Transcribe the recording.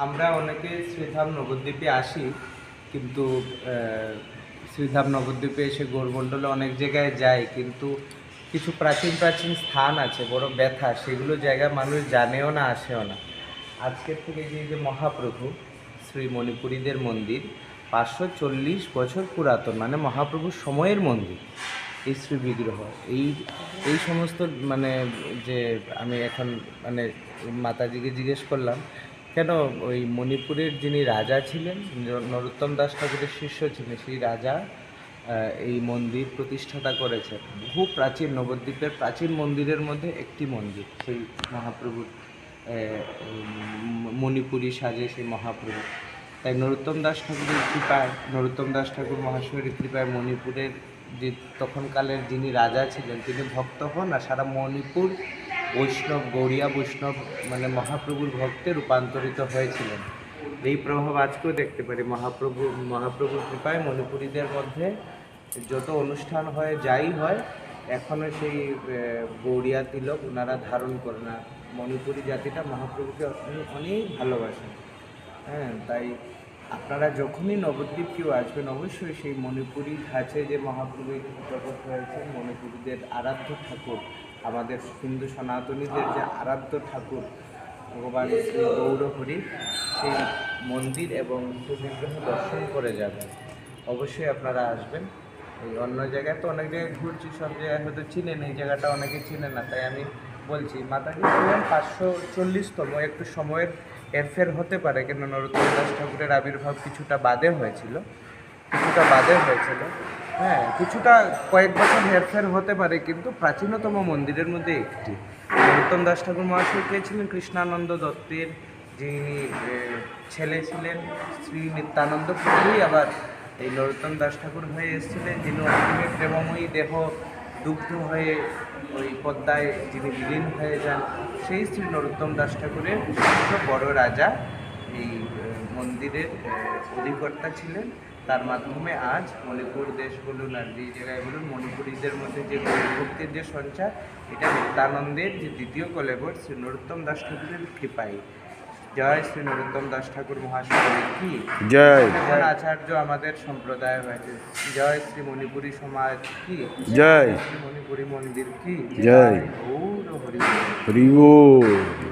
আমরা অনেকে শ্রীধাম নবদ্বীপে আসি, কিন্তু শ্রীধাম নবদ্বীপে এসে গৌরমণ্ডলে অনেক জায়গায় যাই, কিন্তু কিছু প্রাচীন প্রাচীন স্থান আছে বড় ব্যথা, সেগুলো জায়গা মানুষ জানেও না, আসেও না। আজকের থেকে যে মহাপ্রভু শ্রী মণিপুরীদের মন্দির 540 বছর পুরাতন, মানে মহাপ্রভুর সময়ের মন্দির, এই শ্রী বিগ্রহ, এই সমস্ত মানে যে আমি এখন মানে মাতাজিকে জিজ্ঞেস করলাম কেন ওই মণিপুরের যিনি রাজা ছিলেন, নরোত্তম দাস ঠাকুরের শিষ্য ছিলেন, সেই রাজা এই মন্দির প্রতিষ্ঠাতা করেছেন। বহু প্রাচীন, নবদ্বীপের প্রাচীন মন্দিরের মধ্যে একটি মন্দির সেই মহাপ্রভুর, মণিপুরী সাজে সেই মহাপ্রভু। তাই নরোত্তম দাস ঠাকুরের কৃপায়, নরোত্তম দাস ঠাকুর মহাশয়ের কৃপায় মণিপুরের যে তখনকালের যিনি রাজা ছিলেন তিনি ভক্ত হন, আর সারা মণিপুর বৈষ্ণব, গৌড়িয়া বৈষ্ণব মানে মহাপ্রভুর ভক্তে রূপান্তরিত হয়েছিলেন। এই প্রভাব আজকেও দেখতে পারি। মহাপ্রভুর কৃপায় মণিপুরীদের মধ্যে যত অনুষ্ঠান হয়, যাই হয়, এখনও সেই গৌড়িয়া তিলক ওনারা ধারণ করে না। মণিপুরী জাতিটা মহাপ্রভুকে অনেক ভালোবাসেন। হ্যাঁ, তাই আপনারা যখনই নবদ্বীপ কেউ আসবেন, অবশ্যই সেই মণিপুরী ধাঁচে যে মহাপ্রভু প্রকট হয়েছেন, মণিপুরীদের আরাধ্য ঠাকুর, আমাদের হিন্দু সনাতনীদের যে আরাধ্য ঠাকুর ভগবান শ্রী গৌরহরি, সেই মন্দির এবং বিগ্রহ দর্শন করে যাবেন। অবশ্যই আপনারা আসবেন। এই অন্য জায়গায় তো অনেক জায়গায় ঘুরছি, সব জায়গায় হয়তো চিনেন, এই জায়গাটা অনেকে চিনে না। তাই আমি বলছি, মাতাজি বললেন 540তম, একটু সময়ের হেরফের হতে পারে, কেন নরোত্তম দাস ঠাকুরের আবির্ভাব কিছুটা বাদে হয়েছিল। হ্যাঁ, কিছুটা কয়েক বছর হেরফের হতে পারে, কিন্তু প্রাচীনতম মন্দিরের মধ্যে একটি। নরোত্তম দাস ঠাকুর মহাশয় কে ছিলেন কৃষ্ণানন্দ দত্তের যিনি ছেলে ছিলেন, শ্রী নিত্যানন্দ প্রভুই আবার এই নরোত্তম দাস ঠাকুর হয়ে এসেছিলেন, যিনি অন্তিমে প্রেমময়ী দেহ দুগ্ধ হয়ে ওই পদ্মায় যিনি বিলীন হয়ে যান, সেই শ্রী নরোত্তম দাস ঠাকুরের বড় রাজা এই মন্দিরের অধিকর্তা ছিলেন। তার মাধ্যমে আজ মণিপুর দেশ বলুন আর যেই জায়গায় বলুন, মণিপুরীদের মধ্যে যে ভক্তির যে সঞ্চার, এটা নিত্যানন্দের যে দ্বিতীয় কলেবর শ্রী নরোত্তম দাস ঠাকুরের কৃপায়। জয় শ্রী নরোত্তম দাস ঠাকুর মহাশয় কি জয়। আচার্য আমাদের সম্প্রদায় হয়েছে। জয় শ্রী মণিপুরী সমাজ কি জয়। শ্রী মণিপুরী মন্দির কি জয়। গৌর হরি হরি।